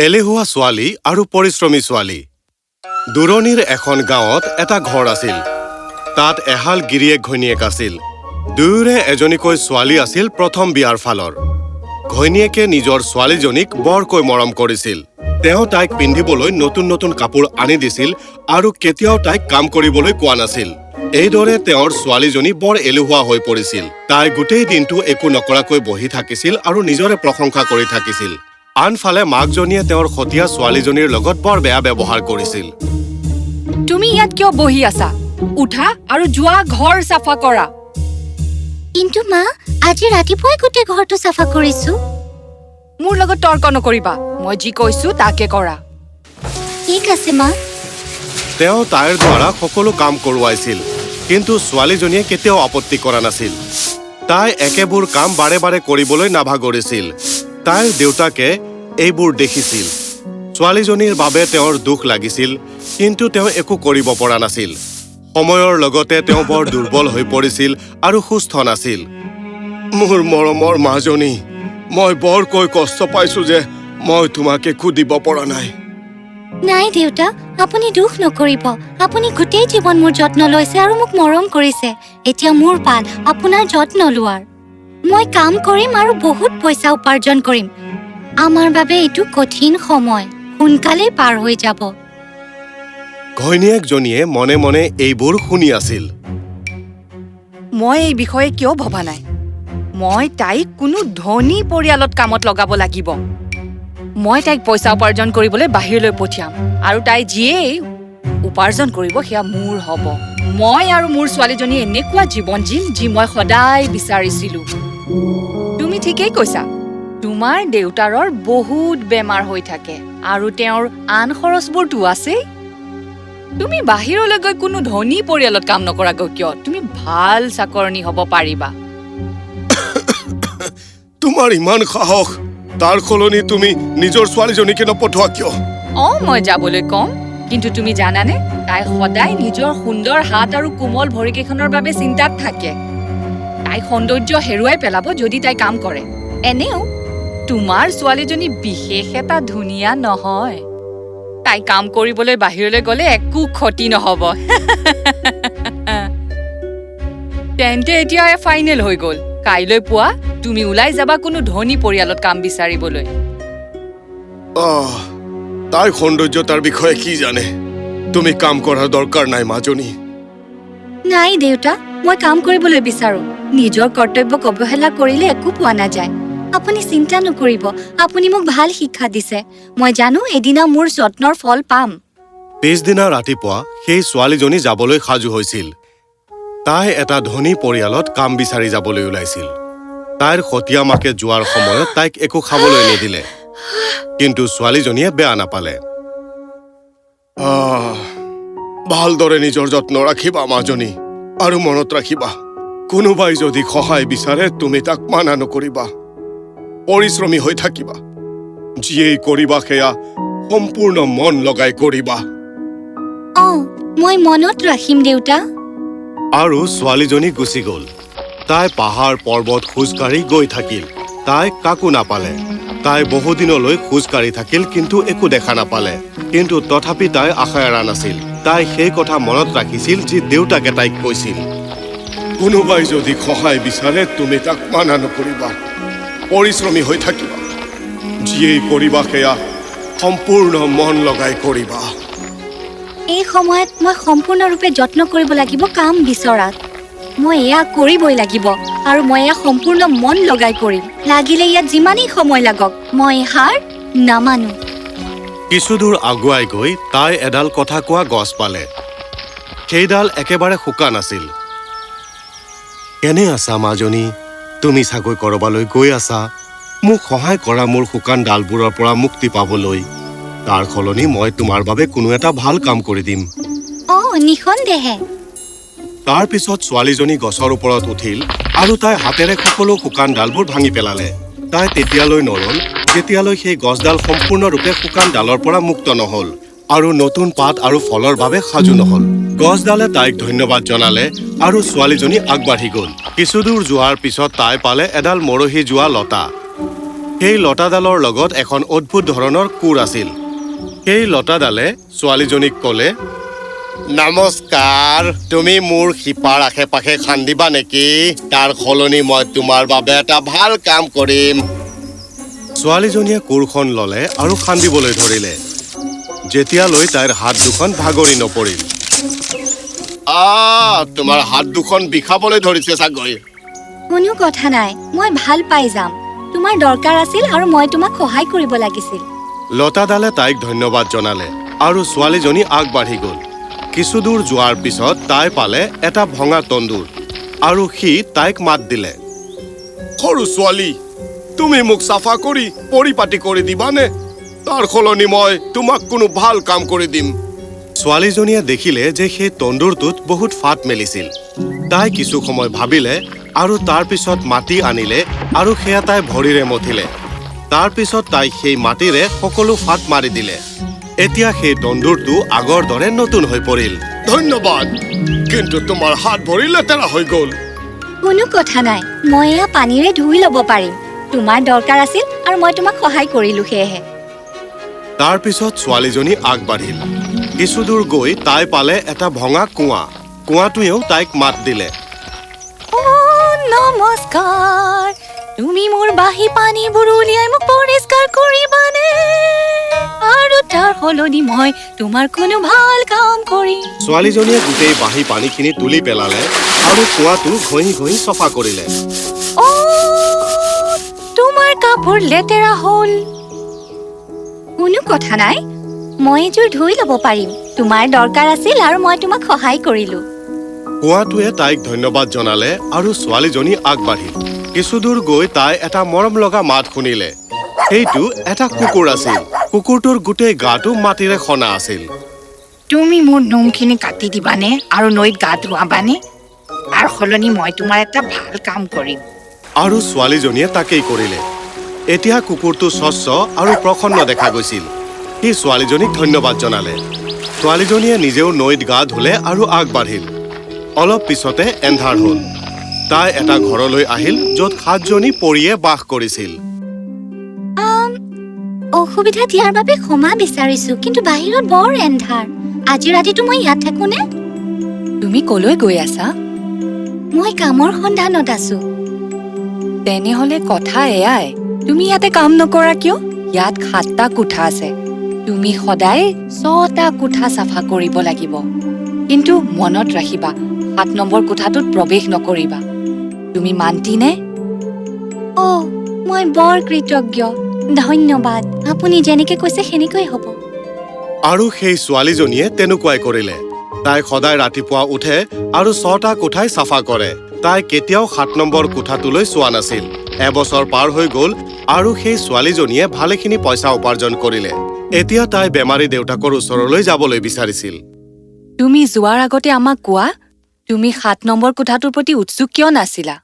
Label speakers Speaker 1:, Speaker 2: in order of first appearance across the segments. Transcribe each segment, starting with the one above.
Speaker 1: এলেহুৱা ছোৱালী আৰু পৰিশ্ৰমী ছোৱালী। দূৰণিৰ এখন গাঁৱত এটা ঘৰ আছিল। তাত এহাল গিৰিয়েক ঘৈণীয়েক আছিল। দুয়োৰে এজনীকৈ ছোৱালী আছিল প্ৰথম বিয়াৰ ফালৰ। ঘৈণীয়েকে নিজৰ ছোৱালীজনীক বৰকৈ মৰম কৰিছিল। তেওঁ তাইক পিন্ধিবলৈ নতুন নতুন কাপোৰ আনি দিছিল আৰু কেতিয়াও তাইক কাম কৰিবলৈ কোৱা নাছিল। এইদৰে তেওঁৰ ছোৱালীজনী বৰ এলেহুৱা হৈ পৰিছিল। তাই গোটেই দিনটো একো নকৰাকৈ বহি থাকিছিল আৰু নিজৰে প্ৰশংসা কৰি থাকিছিল। আনফালে মাকজনীয়ে তেওঁৰ সতীয়া ছোৱালীজনীৰ লগত বৰ বেয়া ব্যৱহাৰ কৰিছিল।
Speaker 2: তুমি ইয়াত কিয় বহি আছা? উঠা আৰু যোৱা ঘৰ চাফা কৰা।
Speaker 3: কিন্তু মা, আজি ৰাতিপুৱাই গোটেই ঘৰটো চাফা কৰিছো।
Speaker 2: মোৰ লগত তৰ্ক নকৰিবা। মই যি কৈছো তাকে কৰা।
Speaker 3: ঠিক আছে মা।
Speaker 1: তেওঁ তাইৰ দ্বাৰা সকলো কাম কৰোৱাইছিল, কিন্তু ছোৱালীজনীয়ে কেতিয়াও আপত্তি কৰা নাছিল। তাই একেবোৰ কাম বাৰে বাৰে কৰিবলৈ নাভাগৰিছিল। তাইৰ দেউতাকে এইবোৰ দেখিছিল। ছোৱালীজনীৰ বাবে তেওঁৰ দুখ লাগিছিল, কিন্তু তেওঁ একো কৰিব পৰা নাছিল। সময়ৰ লগতে তেওঁ বৰ দুৰ্বল হৈ পৰিছিল আৰু সুস্থ নাছিল। মোৰ মৰমৰ মাজনী, মই বৰকৈ কষ্ট পাইছো যে মই তোমাক একো দিব পৰা নাই।
Speaker 3: নাই দেউতা, আপুনি দুখ নকৰিব। আপুনি গোটেই জীৱন মোৰ যত্ন লৈছে আৰু মোক মৰম কৰিছে। এতিয়া মোৰ পাল আপোনাৰ যত্ন লোৱাৰ। মই কাম কৰিম আৰু বহুত পইচা উপাৰ্জন কৰিম। আমাৰ বাবে এইটো কঠিন সময় সোনকালেই পাৰ হৈ যাব।
Speaker 1: ঘৈণীয়েকজনীয়ে মনে মনে এইবোৰ শুনি আছিল।
Speaker 2: মই এই বিষয়ে কিয় ভবা নাই? মই তাইক কোনো ধনী পৰিয়ালত কামত লগাব লাগিব। মই তাইক পইচা উপাৰ্জন কৰিবলৈ বাহিৰলৈ পঠিয়াম আৰু তাই যিয়েই উপাৰ্জন কৰিব সেয়া মোৰ হ'ব। মই আৰু মোৰ ছোৱালীজনী এনেকুৱা জীৱন জিম যি মই সদায় বিচাৰিছিলো। তুমি ঠিকেই কৈছা। তোমাৰ দেউতাৰৰ বহুত বেমাৰ হৈ থাকে আৰু তেওঁৰ আন খৰচবোৰতো আছেই। তুমি বাহিৰলৈ গৈ কোনো ধনী পৰিয়ালত কাম নকৰাকৈ কিয়? তুমি ভাল চাকৰণী হ'ব পাৰিবা।
Speaker 1: তোমাৰ ইমান সাহস, তাৰ সলনি তুমি নিজৰ ছোৱালীজনীকে নপঠোৱা কিয়?
Speaker 2: মই যাবলৈ কম, কিন্তু তুমি জানানে, তাই সদায় নিজৰ সুন্দৰ হাত আৰু কোমল ভৰিকেইখনৰ বাবে চিন্তাত থাকে। তাই সৌন্দৰ্য হেৰুৱাই পেলাব যদি তাই কাম কৰে। এনেও তোমাৰ ছোৱালীজনী বিশেষ এটা ধুনীয়া নহয়। তাই কাম কৰিবলৈ বাহিৰলৈ গ'লে একো ক্ষতি নহ'ব। তেন্তে এতিয়া ফাইনেল হৈ গ'ল। কাইলৈ পুৱা তুমি ওলাই যাবা কোনো ধনী পৰিয়ালত কাম বিচাৰিবলৈ।
Speaker 1: তাই সৌন্দৰ্যতাৰ বিষয়ে কি জানে? তুমি কাম কৰাৰ দৰকাৰ নাই মাজনী।
Speaker 3: নাই দেউতা, মই কাম কৰিবলৈ বিচাৰো। নিজৰ কৰ্তব্যক অৱহেলা কৰিলে একো পোৱা নাযায়। আপুনি চিন্তা নকৰিব। আপুনি মোক ভাল শিক্ষা দিছে। মই জানো এদিনা মোৰ যত্নৰ ফল পাম।
Speaker 1: পিছদিনা ৰাতিপুৱা সেই ছোৱালীজনী যাবলৈ সাজু হৈছিল। তাই এটা ধনী পৰিয়ালত কাম বিচাৰি যাবলৈ ওলাইছিল। তাইৰ সতীয়া মাকে যোৱাৰ সময়ত তাইক একো খাবলৈ নিদিলে, কিন্তু ছোৱালীজনীয়ে বেয়া নাপালে। ভালদৰে নিজৰ যত্ন ৰাখিবা মাজনী, আৰু মনত ৰাখিবা, কোনোবাই যদি সহায় বিচাৰে তুমি তাক মানা নকৰিবা। পৰিশ্ৰমী হৈ থাকিবা। যিয়েই কৰিবা সেয়া সম্পূৰ্ণ মন লগাই কৰিবা।
Speaker 3: মই মনত ৰাখিম দেউতা।
Speaker 1: আৰু ছোৱালীজনী গুচি গ'ল। তাই পাহাৰ পৰ্বত খোজকাঢ়ি গৈ থাকিল। তাই কাকো নাপালে। তাই বহুদিনলৈ খোজকাঢ়ি থাকিল, কিন্তু একো দেখা নাপালে। কিন্তু তথাপি তাই আশা এৰা নাছিল। তাই সেই কথা মনত ৰাখিছিল যি দেউতাকে তাইক কৈছিল। কোনোবাই যদি সহায় বিচাৰে তুমি তাক মানা নকৰিবা। পৰিশ্ৰমী হৈ থাকিবা। যিয়েই কৰিবা সেয়া সম্পূৰ্ণ মন লগাই কৰিবা।
Speaker 3: এই সময়ত মই সম্পূৰ্ণৰূপে যত্ন কৰিব লাগিব কাম বিচৰাত। মই এয়া কৰিবই লাগিব, আৰু মই এয়া সম্পূৰ্ণ মন লগাই কৰিম। লাগিলে ইয়াত যিমানেই সময় লাগক, মই হাৰ নামানো।
Speaker 1: কিছুদূৰ আগুৱাই গৈ তাই এডাল কথা কোৱা গছ পালে। সেইডাল একেবাৰে শুকান আছিল। কেনে আছা মাজনী? তুমি চাগৈ কৰবালৈ গৈ আছা। মোক সহায় কৰা মোৰ শুকান ডালবোৰৰ পৰা মুক্তি পাবলৈ। তাৰ সলনি মই তোমাৰ বাবে কোনো এটা ভাল কাম কৰি দিম।
Speaker 3: নিঃসন্দেহে।
Speaker 1: তাৰ পিছত ছোৱালীজনী গছৰ ওপৰত উঠিল আৰু তাই হাতেৰে সকলো শুকান ডালবোৰ ভাঙি পেলালে। তাই তেতিয়ালৈ নৰল যেতিয়ালৈ সেই গছডাল সম্পূৰ্ণৰূপে শুকান ডালৰ পৰা মুক্ত নহল আৰু নতুন পাত আৰু ফলৰ বাবে সাজু নহল। গছডালে তাইক ধন্যবাদ জনালে আৰু ছোৱালীজনী আগবাঢ়ি গ'ল। কিছুদূৰ যোৱাৰ পিছত তাই পালে এডাল মৰহি যোৱা লতা। সেই লতাডালৰ লগত এখন অদ্ভুত ধৰণৰ কোৰ আছিল। সেই লতাডালে ছোৱালীজনীক ক'লে, নমস্কাৰ, তুমি মোৰ শিপাৰ আশে পাশে খান্দিবা নেকি? তাৰ সলনি মই তোমাৰ বাবে এটা ভাল কাম কৰিম। ছোৱালীজনীয়ে কোৰখন ল'লে আৰু খান্দিবলৈ ধৰিলে, যেতিয়ালৈ তাইৰ হাত দুখন ভাগৰি নপৰিল। তোমাৰ হাত দুখন বিষাবলৈ ধৰিছে চাগৈ।
Speaker 3: কোনো কথা নাই, মই ভাল পাই যাম। তোমাৰ দৰকাৰ আছিল আৰু মই তোমাক সহায় কৰিব লাগিছিল।
Speaker 1: লতাডালে তাইক ধন্যবাদ জনালে আৰু ছোৱালীজনী আগবাঢ়ি গ'ল। কিছু দূৰ যোৱাৰ পিছত তাই পালে এটা ভঙা তন্দুৰ আৰু সি তাইক মাত দিলে, সৰু ছোৱালী, তুমি মোক চাফা কৰি পৰিপাটি কৰি দিবানে? তাৰ সলনি মই তোমাক কোনো ভাল কাম কৰি দিম। ছোৱালীজনীয়ে দেখিলে যে সেই তন্দুৰটোত বহুত ফাট মেলিছিল। তাই কিছু সময় ভাবিলে আৰু তাৰ পিছত মাটি আনিলে আৰু সেয়া তাই ভৰিৰে মঠিলে। তাৰ পিছত তাই সেই মাটিৰে সকলো ফাট মাৰি দিলে। এতিয়া সেই তন্দুৰটো আগৰ দৰে নতুন হৈ পৰিল। ধন্যবাদ, কিন্তু তোমাৰ হাত ভৰি লেতেৰা হৈ গ'ল।
Speaker 3: কোনো কথা নাই, মই এয়া পানীৰে ধুই ল'ব পাৰিম। তোমাৰ দৰকাৰ আছিল আৰু মই তোমাক সহায় কৰিলো, সেয়েহে।
Speaker 1: তাৰ পিছত ছোৱালীজনী আগবাঢ়িল। কিছু দূৰ গৈ তাই পালে এটা ভঙা কুঁৱা। কুঁৱাটোৱেও তাইক মাত দিলে,
Speaker 3: নমস্কাৰ, তুমি মোৰ বাহি পানীবোৰ উলিয়াই মোক পৰিষ্কাৰ কৰিবানে? আৰু তাৰ সলনি মই তোমাৰ কোনো ভাল কাম কৰিম।
Speaker 1: ছোৱালীজনীয়ে গোটেই বাহি পানীখিনি তুলি পেলালে আৰু কুঁৱাটো ঘঁহি ঘঁহি চফা কৰিলে।
Speaker 3: তোমাৰ কাপোৰ লেতেৰা হ'ল। কোনো কথা নাই, মই এযোৰ ধুই ল'ব পাৰিম। তোমাৰ দৰকাৰ আছিল আৰু মই তোমাক সহায় কৰিলো।
Speaker 1: কুঁৱাটোৱে তাইক ধন্যবাদ জনালে আৰু ছোৱালীজনী আগবাঢ়িল। কিছু দূৰ গৈ তাই এটা মৰম লগা মাত শুনিলে। সেইটো এটা কুকুৰ আছিল। কুকুৰটোৰ গোটেই গাটো মাটিৰে খনা আছিল।
Speaker 4: তুমি মোৰ নোমখিনি কাটি দিবানে আৰু নৈত গা ধুৱাবানে? তাৰ সলনি মই তোমাৰ এটা ভাল কাম কৰিম।
Speaker 1: আৰু ছোৱালীজনীয়ে তাকেই কৰিলে। এতিয়া কুকুৰটো স্বচ্ছ আৰু প্ৰসন্ন দেখা গৈছিল। সি ছোৱালীজনীক ধন্যবাদ জনালে। ছোৱালীজনীয়ে নিজেও নৈত গা ধুলে আৰু আগবাঢ়িল। অলপ পিছতে এন্ধাৰ হ'ল। তাই এটা ঘৰলৈ আহিল য'ত 7জনী পৰিয়ে বাস কৰিছিল।
Speaker 3: অসুবিধা দিয়াৰ বাবে ক্ষমা বিচাৰিছো, কিন্তু বাহিৰত বৰ এন্ধাৰ। আজি ৰাতিটো মই ইয়াত থাকোনে?
Speaker 2: তুমি কলৈ গৈ আছা?
Speaker 3: মই কামৰ সন্ধানত আছো।
Speaker 2: তেনেহলে কথা এয়াই, তুমি ইয়াতে কাম নকৰা কিয়? ইয়াত 7টা কোঠা আছে। তুমি সদায় 6টা কোঠা চাফা কৰিব লাগিব। কিন্তু মনত ৰাখিবা, 7 নম্বৰ কোঠাটোত প্ৰৱেশ নকৰিবা। তুমি মান্তিনে?
Speaker 3: মই বৰ কৃতজ্ঞ। ধন্যবাদ, আপুনি যেনেকে কৈছে সেনেকৈ হ'ব।
Speaker 1: আৰু সেই ছোৱালীজনীয়ে তেনেকুৱাই কৰিলে। তাই সদায় ৰাতিপুৱা উঠে আৰু 6টা কোঠাই চাফা কৰে। তাই কেতিয়াও 7 নম্বৰ কোঠাটোলৈ চোৱা নাছিল। এবছৰ পাৰ হৈ গ'ল আৰু সেই ছোৱালীজনীয়ে ভালেখিনি পইচা উপাৰ্জন কৰিলে। এতিয়া তাই বেমাৰী দেউতাকৰ ওচৰলৈ যাবলৈ বিচাৰিছিল।
Speaker 2: তুমি যোৱাৰ আগতে আমাক কোৱা, তুমি 7 নম্বৰ কোঠাটোৰ প্ৰতি উৎসুক কিয় নাছিলা?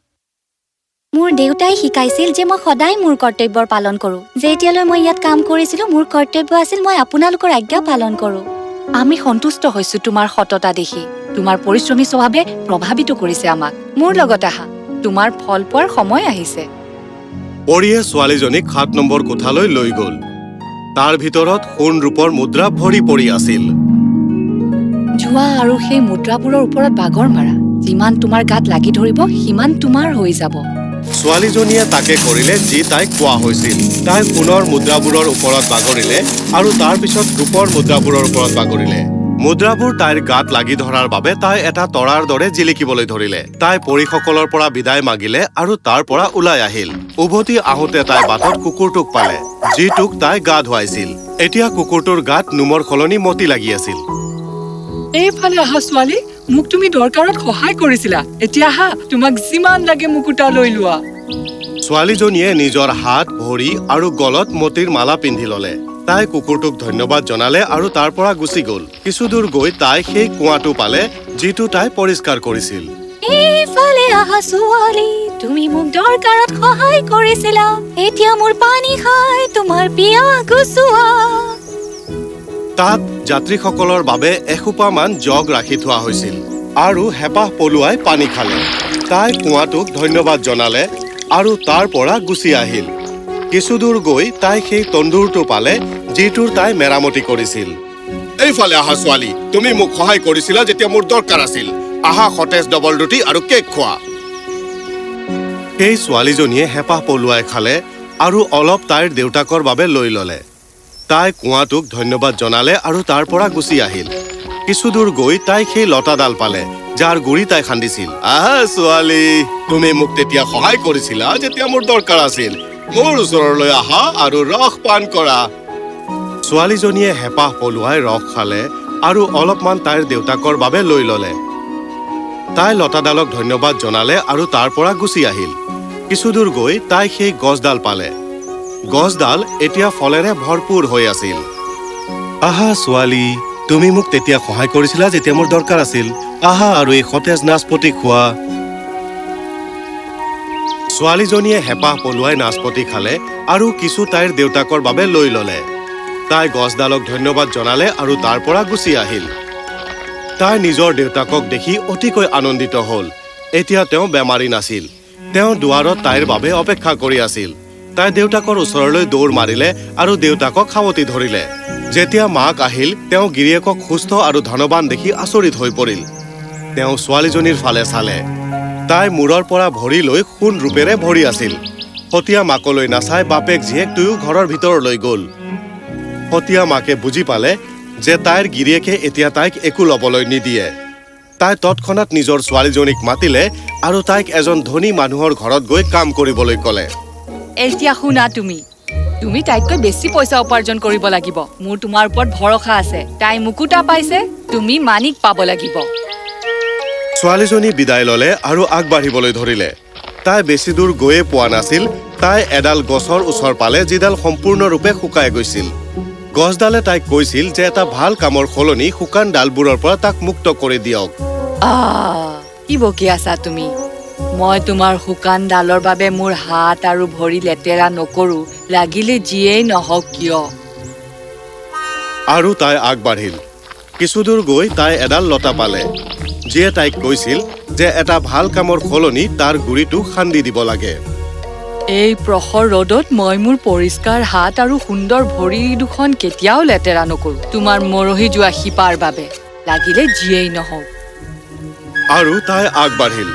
Speaker 3: মোৰ দেউতাই শিকাইছিল যে মই সদায় মোৰ কৰ্তব্যৰ পালন কৰো। যেতিয়ালৈ মই ইয়াত কাম কৰিছিলো, মোৰ কৰ্তব্য আছিল মই আপোনালোকৰ আজ্ঞা পালন কৰো।
Speaker 2: আমি সন্তুষ্ট হৈছো তোমাৰ সততা দেখি। তোমাৰ পৰিশ্ৰমী স্বভাৱে প্ৰভাৱিত কৰিছে আমাক। মোৰ লগত আহা, তোমাৰ ফল পোৱাৰ সময় আহিছে।
Speaker 1: পৰিয়ে ছোৱালীজনীক 7 নম্বৰ কোঠালৈ লৈ গ'ল। তাৰ ভিতৰত সোণ ৰূপৰ মুদ্ৰা ভৰি পৰি আছিল।
Speaker 2: যোৱা আৰু সেই মুদ্ৰাবোৰৰ ওপৰত বাগৰ মাৰা। যিমান তোমাৰ গাত লাগি ধৰিব, সিমান তোমাৰ হৈ যাব।
Speaker 1: ছোৱালীজনীয়ে তাকে কৰিলে যি তাইক কোৱা হৈছিল। তাই সোণৰ মুদ্ৰাবোৰৰ ওপৰত বাগৰিলে আৰু তাৰ পিছত ৰূপৰ মুদ্ৰাবোৰৰ ওপৰত বাগৰিলে। মুদ্ৰাবোৰ তাইৰ গাত লাগি ধৰাৰ বাবে তাই এটা তৰাৰ দৰে জিলিকিবলৈ ধৰিলে। তাই পৰীসকলৰ পৰা বিদায় মাগিলে আৰু তাৰ পৰা ওলাই আহিল। উভতি আহোঁতে তাই বাটত কুকুৰটোক পালে, যিটোক তাই গা ধুৱাইছিল। এতিয়া কুকুৰটোৰ গাত নোমৰ সলনি মতি লাগি আছিল।
Speaker 2: এইফালে আহা ছোৱালী, মোক তুমি দৰকাৰত সহায় কৰিছিলা। এতিয়া আহা, তোমাক যিমান লাগে মুকুতা লৈ লোৱা।
Speaker 1: ছোৱালীজনীয়ে নিজৰ হাত, ভৰি আৰু গলত মতিৰ মালা পিন্ধি ললে। তাই কুকুৰটোক ধন্যবাদ জনালে আৰু তাৰ পৰা গুচি গ'ল। কিছু দূৰ গৈ তাই সেই কুঁৱাটো পালে, যিটো তাই পৰিষ্কাৰ কৰিছিল।
Speaker 3: এইফালে আহা ছোৱালী, তুমি মোক দৰকাৰত সহায় কৰিছিলা। এতিয়া মোৰ পানী খাই তোমাৰ পিয়াহ গুচোৱা।
Speaker 1: তাত যাত্ৰীসকলৰ বাবে এসোপামান জগ ৰাখি থোৱা হৈছিল আৰু হেঁপাহ পলুৱাই পানী খালে। তাই কুঁৱাটোক ধন্যবাদ জনালে আৰু তাৰ পৰা গুচি আহিল। কিছু দূৰ গৈ তাই সেই তন্দুৰটো পালে যিটোৰ তাই মেৰামতি কৰিছিল। এইফালে আহা ছোৱালী, তুমি মোক সহায় কৰিছিলা যেতিয়া মোৰ দৰকাৰ আছিল। আহা সতেজ ডবল ৰুটি আৰু কেক খোৱা। সেই ছোৱালীজনীয়ে হেঁপাহ পলুৱাই খালে আৰু অলপ তাইৰ দেউতাকৰ বাবে লৈ ললে। তাই কুঁৱাটোক ধন্যবাদ জনালে আৰু তাৰ পৰা গুচি আহিল। কিছু দূৰ গৈ তাই সেই লতাডাল পালে যাৰ গুৰি তাই খান্দিছিল। আহা ছোৱালী, তুমি মোক তেতিয়া সহায় কৰিছিলা যেতিয়া মোৰ দৰকাৰ আছিল। মোৰ ওচৰলৈ আহা আৰু ৰস পান কৰা। ছোৱালীজনীয়ে হেঁপাহ পলুৱাই ৰস খালে আৰু অলপমান তাইৰ দেউতাকৰ বাবে লৈ ললে। তাই লতাডালক ধন্যবাদ জনালে আৰু তাৰ পৰা গুচি আহিল। কিছু দূৰ গৈ তাই সেই গছডাল পালে। গছডাল এতিয়া ফলেৰে ভৰপূৰ হৈ আছিল। আহা ছোৱালী, তুমি মোক তেতিয়া সহায় কৰিছিলা যেতিয়া মোৰ দৰকাৰ আছিল। আহা আৰু এই সতেজ নাচপতি খোৱা। ছোৱালীজনীয়ে হেঁপাহ পলুৱাই নাচপতি খালে আৰু কিছু তাইৰ দেউতাকৰ বাবে লৈ ললে। তাই গছডালক ধন্যবাদ জনালে আৰু তাৰ পৰা গুচি আহিল। তাই নিজৰ দেউতাকক দেখি অতিকৈ আনন্দিত হল। এতিয়া তেওঁ বেমাৰী নাছিল। তেওঁ দুৱাৰত তাইৰ বাবে অপেক্ষা কৰি আছিল। তাই দেউতাকৰ ওচৰলৈ দৌৰ মাৰিলে আৰু দেউতাকক সাৱটি ধৰিলে। যেতিয়া মাক আহিল, তেওঁ গিৰিয়েকক সুস্থ আৰু ধনৱান দেখি আচৰিত হৈ পৰিল। তেওঁ ছোৱালীজনীৰ ফালে চালে। তাই মূৰৰ পৰা ভৰি লৈ সোণ ৰূপেৰে ভৰি আছিল। সতীয়া মাকলৈ নাচাই বাপেক জীয়েক দুয়ো ঘৰৰ ভিতৰলৈ গল। সতীয়া মাকে বুজি পালে যে তাইৰ গিৰিয়েকে এতিয়া তাইক একো ল'বলৈ নিদিয়ে। তাই তৎক্ষণাৎ নিজৰ ছোৱালীজনীক মাতিলে আৰু তাইক এজন ধনী মানুহৰ ঘৰত গৈ কাম কৰিবলৈ ক'লে।
Speaker 2: এতিয়া শুনা, তুমি তাইতকৈ বেছি পইচা উপাৰ্জন কৰিব লাগিব। মোৰ তোমাৰ ওপৰত ভৰসা আছে। তাই মুকুতা পাইছে, তুমি মানিক পাব লাগিব।
Speaker 1: ছোৱালীজনী বিদায় ললে আৰু আগবাঢ়িবলৈ ধৰিলে। তাই বেছি দূৰ গৈয়ে পোৱা নাছিল। তাই এডাল গছৰ ওচৰ পালে যিডাল সম্পূৰ্ণৰূপে শুকাই গৈছিল। গছডালে তাইক কৈছিল যে এটা ভাল কামৰ সলনি শুকান ডালবোৰৰ পৰা তাক মুক্ত কৰি দিয়ক।
Speaker 2: কি বকি আছা তুমি? মই তোমাৰ শুকান ডালৰ বাবে মোৰ হাত আৰু ভৰি লেতেৰা নকৰো, লাগিলে যিয়েই নহওক কিয়।
Speaker 1: আৰু তাই আগবাঢ়িল। কিছু দূৰ গৈ তাই এডাল লতা পালে যিয়ে তাইক কৈছিল যে এটা ভাল কামৰ সলনি তাৰ গুৰিটো খান্দি দিব লাগে।
Speaker 2: এই প্ৰখৰ ৰ'দত মই মোৰ পৰিষ্কাৰ হাত আৰু সুন্দৰ ভৰি দুখন কেতিয়াও লেতেৰা নকৰো, তোমাৰ মৰহি যোৱা শিপাৰ বাবে, লাগিলে যিয়েই নহওক।
Speaker 1: আৰু তাই আগবাঢ়িল।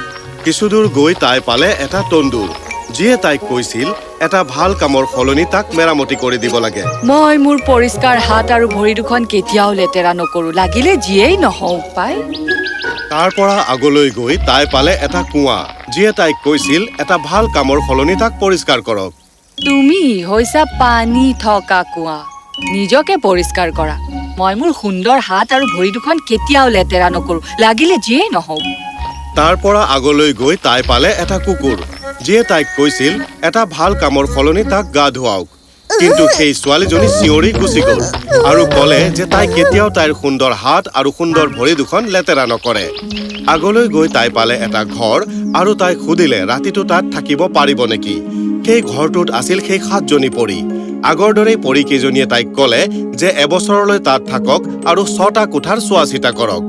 Speaker 1: কিছু দূৰ গৈ তাই পালে এটা তন্দুৰ যিয়ে তাইক কৈছিল এটা ভাল কামৰ সলনি তাক মেৰামতি কৰি দিব লাগে।
Speaker 2: মই মোৰ পৰিষ্কাৰ হাত আৰু ভৰি দুখন কেতিয়াও লেতেৰা নকৰো, লাগিলে যিয়েই নহওক পাই।
Speaker 1: তাৰ পৰা আগলৈ গৈ তাই পালে এটা কুঁৱা যিয়ে তাইক কৈছিল এটা ভাল কামৰ সলনি তাক পৰিষ্কাৰ কৰক।
Speaker 2: তুমি হৈছা পানী থকা কুঁৱা, নিজকে পৰিষ্কাৰ কৰা। মই মোৰ সুন্দৰ হাত আৰু ভৰি দুখন কেতিয়াও লেতেৰা নকৰো, লাগিলে যিয়েই নহওক।
Speaker 1: তাৰ পৰা আগলৈ গৈ তাই পালে এটা কুকুৰ যিয়ে তাইক কৈছিল এটা ভাল কামৰ সলনি তাক গা ধুৱাওক। কিন্তু সেই ছোৱালীজনী চিঞৰি গুচি গল আৰু ক'লে যে তাই কেতিয়াও তাইৰ সুন্দৰ হাত আৰু সুন্দৰ ভৰি দুখন লেতেৰা নকৰে। আগলৈ গৈ তাই পালে এটা ঘৰ আৰু তাই সুধিলে ৰাতিটো তাত থাকিব পাৰিব নেকি। সেই ঘৰটোত আছিল সেই 7জনী পৰী। আগৰ দৰেই পৰীকেইজনীয়ে তাইক ক'লে যে এবছৰলৈ তাত থাকক আৰু 6টা কোঠাৰ চোৱা চিতা কৰক।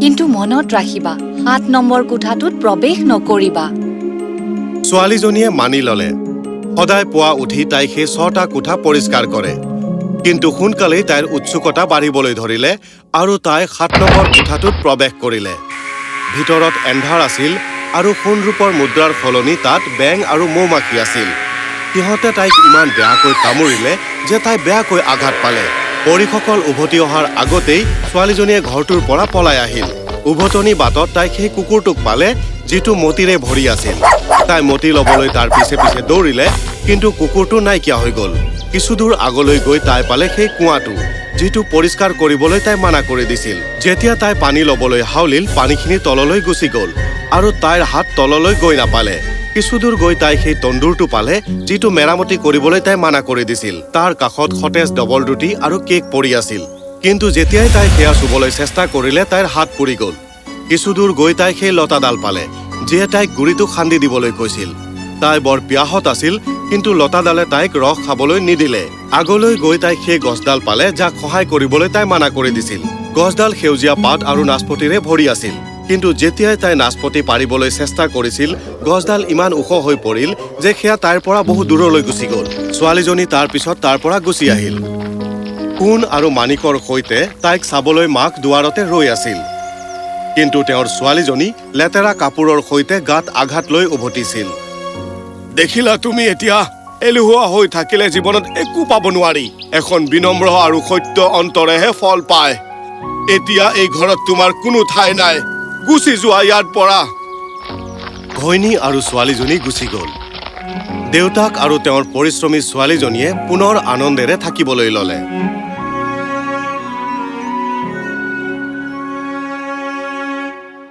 Speaker 2: কিন্তু মনত ৰাখিবা, 7 নম্বৰ কোঠাটোত প্ৰৱেশ নকৰিবা।
Speaker 1: ছোৱালীজনীয়ে মানি ললে। সদায় পুৱা উঠি তাই সেই 6টা কোঠা পৰিষ্কাৰ কৰে। কিন্তু সোনকালেই তাইৰ উৎসুকতা বাঢ়িবলৈ ধৰিলে আৰু তাই 7 নম্বৰ কোঠাটোত প্ৰৱেশ কৰিলে। ভিতৰত এন্ধাৰ আছিল আৰু সোণৰূপৰ মুদ্ৰাৰ সলনি তাত বেং আৰু মৌমাখি আছিল। সিহঁতে তাইক ইমান বেয়াকৈ কামুৰিলে যে তাই বেয়াকৈ আঘাত পালে। পৰীসকল উভতি অহাৰ আগতেই ছোৱালীজনীয়ে ঘৰটোৰ পৰা পলাই আহিল। উভতনি বাটত তাই সেই কুকুৰটোক পালে যিটো মতিৰে ভৰি আছিল। তাই মতি ল'বলৈ তাৰ পিছে পিছে দৌৰিলে, কিন্তু কুকুৰটো নাইকিয়া হৈ গল। কিছু দূৰ আগলৈ গৈ তাই পালে সেই কুঁৱাটো যিটো পৰিষ্কাৰ কৰিবলৈ তাই মানা কৰি দিছিল। যেতিয়া তাই পানী ল'বলৈ হাউলিল, পানীখিনি তললৈ গুচি গল আৰু তাইৰ হাত তললৈ গৈ নাপালে। কিছু দূৰ গৈ তাই সেই তন্দুৰটো পালে যিটো মেৰামতি কৰিবলৈ তাই মানা কৰি দিছিল। তাৰ কাষত সতেজ ডবল ৰুটি আৰু কেক পৰি আছিল। কিন্তু যেতিয়াই তাই সেয়া চুবলৈ চেষ্টা কৰিলে তাইৰ হাত পুৰি গল। কিছু দূৰ গৈ তাই সেই লতাডাল পালে যিয়ে তাইক গুৰিটো খান্দি দিবলৈ কৈছিল। তাই বৰ পিয়াহত আছিল, কিন্তু লতাডালে তাইক ৰস খাবলৈ নিদিলে। আগলৈ গৈ তাই সেই গছডাল পালে যাক সহায় কৰিবলৈ তাই মানা কৰি দিছিল। গছডাল সেউজীয়া পাত আৰু নাচপতিৰে ভৰি আছিল। কিন্তু যেতিয়াই তাই নাচপতি পাৰিবলৈ চেষ্টা কৰিছিল গছডাল ইমান ওখ হৈ পৰিল যে সেয়া তাইৰ পৰা বহু দূৰলৈ গুচি গ'ল ছোৱালীজনী তাৰ পিছত তাৰ পৰা গুচি আহিল সোণ আৰু মাণিকৰ সৈতে তাইক চাবলৈ মাক দুৱাৰতে ৰৈ আছিল কিন্তু তেওঁৰ ছোৱালীজনী লেতেৰা কাপোৰৰ সৈতে গাত আঘাত লৈ উভতিছিল দেখিলা তুমি এতিয়া এলেহুৱা হৈ থাকিলে জীৱনত একো পাব নোৱাৰি এখন বিনম্ৰ আৰু সত্য অন্তৰেহে ফল পায় এতিয়া এই ঘৰত তোমাৰ কোনো ঠাই নাই গুচি যোৱা ইয়াৰ পৰা ঘৈণী আৰু ছোৱালীজনী গুচি গ'ল দেউতাক আৰু তেওঁৰ পৰিশ্ৰমী ছোৱালীজনীয়ে পুনৰ আনন্দেৰে থাকিবলৈ ল'লে